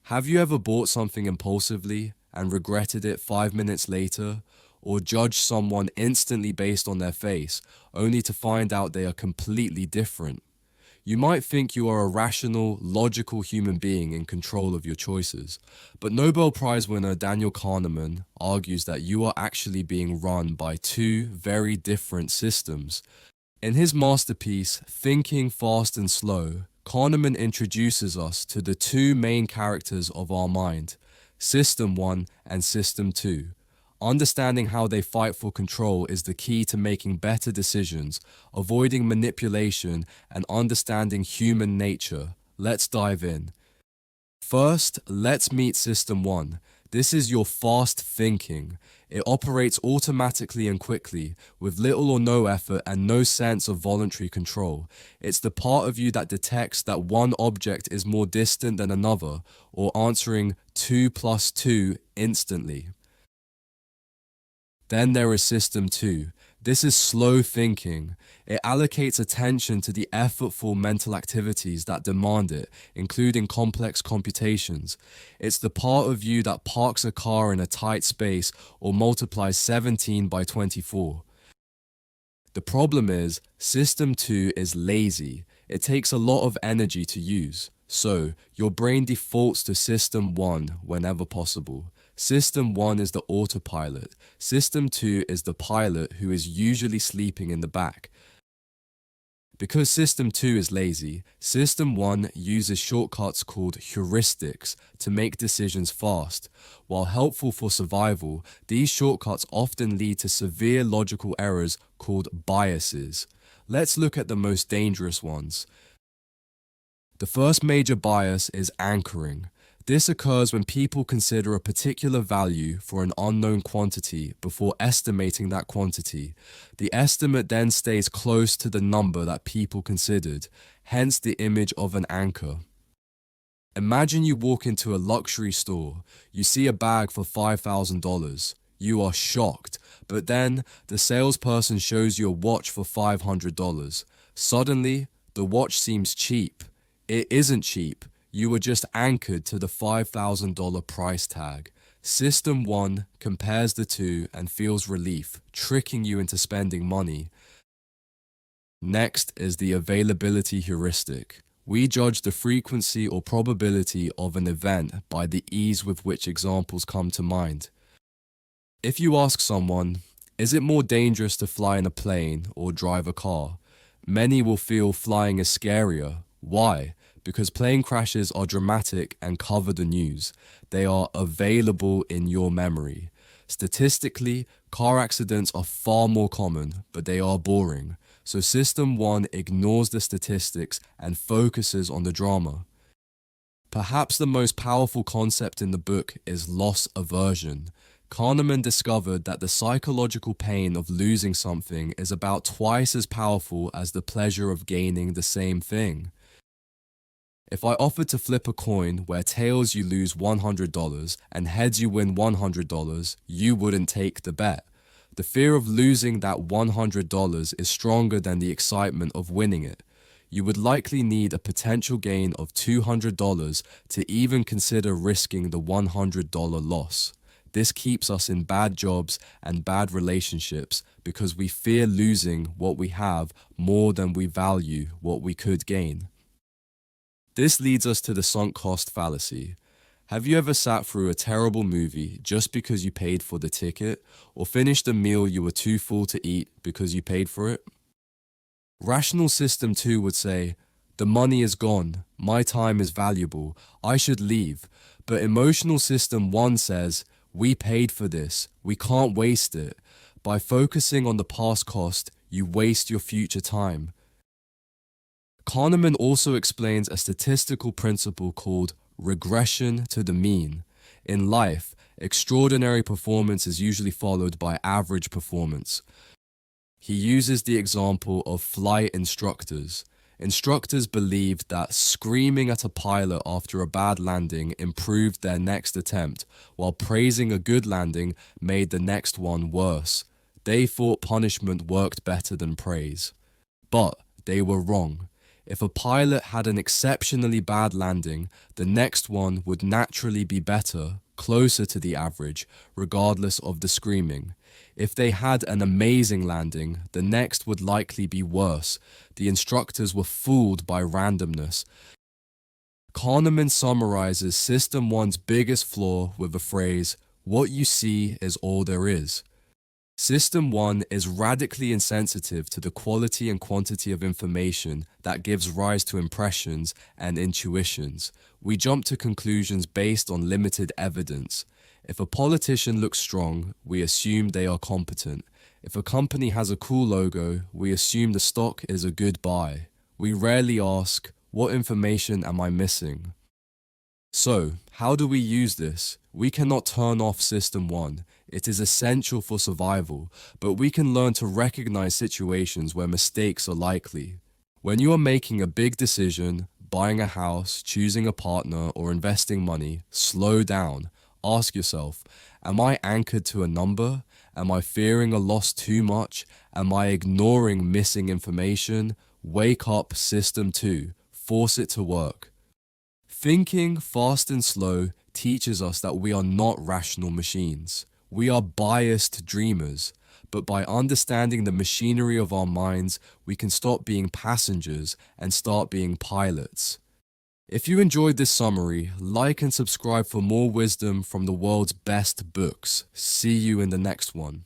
Have you ever bought something impulsively and regretted it 5 minutes later, or judged someone instantly based on their face, only to find out they are completely different? You might think you are a rational, logical human being in control of your choices, but Nobel Prize winner Daniel Kahneman argues that you are actually being run by two very different systems. In his masterpiece, Thinking Fast and Slow, Kahneman introduces us to the two main characters of our mind, System 1 and System 2. Understanding how they fight for control is the key to making better decisions, avoiding manipulation, and understanding human nature. Let's dive in. First, let's meet System 1. This is your fast thinking. It operates automatically and quickly, with little or no effort and no sense of voluntary control. It's the part of you that detects that one object is more distant than another, or answering 2 plus 2 instantly. Then there is System 2. This is slow thinking. It allocates attention to the effortful mental activities that demand it, including complex computations. It's the part of you that parks a car in a tight space or multiplies 17 by 24. The problem is, System 2 is lazy. It takes a lot of energy to use. So, your brain defaults to System 1 whenever possible. System 1 is the autopilot. System 2 is the pilot who is usually sleeping in the back. Because System 2 is lazy, System 1 uses shortcuts called heuristics to make decisions fast. While helpful for survival, these shortcuts often lead to severe logical errors called biases. Let's look at the most dangerous ones. The first major bias is anchoring. This occurs when people consider a particular value for an unknown quantity before estimating that quantity. The estimate then stays close to the number that people considered, hence the image of an anchor. Imagine you walk into a luxury store. You see a bag for $5,000. You are shocked, but then the salesperson shows you a watch for $500. Suddenly, the watch seems cheap. It isn't cheap. You were just anchored to the $5,000 price tag. System 1 compares the two and feels relief, tricking you into spending money. Next is the availability heuristic. We judge the frequency or probability of an event by the ease with which examples come to mind. If you ask someone, is it more dangerous to fly in a plane or drive a car? Many will feel flying is scarier. Why? Because plane crashes are dramatic and cover the news. They are available in your memory. Statistically, car accidents are far more common, but they are boring. So System 1 ignores the statistics and focuses on the drama. Perhaps the most powerful concept in the book is loss aversion. Kahneman discovered that the psychological pain of losing something is about twice as powerful as the pleasure of gaining the same thing. If I offered to flip a coin where tails you lose $100 and heads you win $100, you wouldn't take the bet. The fear of losing that $100 is stronger than the excitement of winning it. You would likely need a potential gain of $200 to even consider risking the $100 loss. This keeps us in bad jobs and bad relationships because we fear losing what we have more than we value what we could gain. This leads us to the sunk cost fallacy. Have you ever sat through a terrible movie just because you paid for the ticket, or finished a meal you were too full to eat because you paid for it? Rational System 2 would say, the money is gone, my time is valuable, I should leave. But Emotional System 1 says, we paid for this, we can't waste it. By focusing on the past cost, you waste your future time. Kahneman also explains a statistical principle called regression to the mean. In life, extraordinary performance is usually followed by average performance. He uses the example of flight instructors. Instructors believed that screaming at a pilot after a bad landing improved their next attempt, while praising a good landing made the next one worse. They thought punishment worked better than praise. But they were wrong. If a pilot had an exceptionally bad landing, the next one would naturally be better, closer to the average, regardless of the screaming. If they had an amazing landing, the next would likely be worse. The instructors were fooled by randomness. Kahneman summarizes System 1's biggest flaw with the phrase, "What you see is all there is." System 1 is radically insensitive to the quality and quantity of information that gives rise to impressions and intuitions. We jump to conclusions based on limited evidence. If a politician looks strong, we assume they are competent. If a company has a cool logo, we assume the stock is a good buy. We rarely ask, what information am I missing? So, how do we use this? We cannot turn off System 1. It is essential for survival, but we can learn to recognize situations where mistakes are likely. When you are making a big decision, buying a house, choosing a partner, or investing money, slow down. Ask yourself, am I anchored to a number? Am I fearing a loss too much? Am I ignoring missing information? Wake up, System 2. Force it to work. Thinking fast and slow teaches us that we are not rational machines. We are biased dreamers, but by understanding the machinery of our minds, we can stop being passengers and start being pilots. If you enjoyed this summary, like and subscribe for more wisdom from the world's best books. See you in the next one.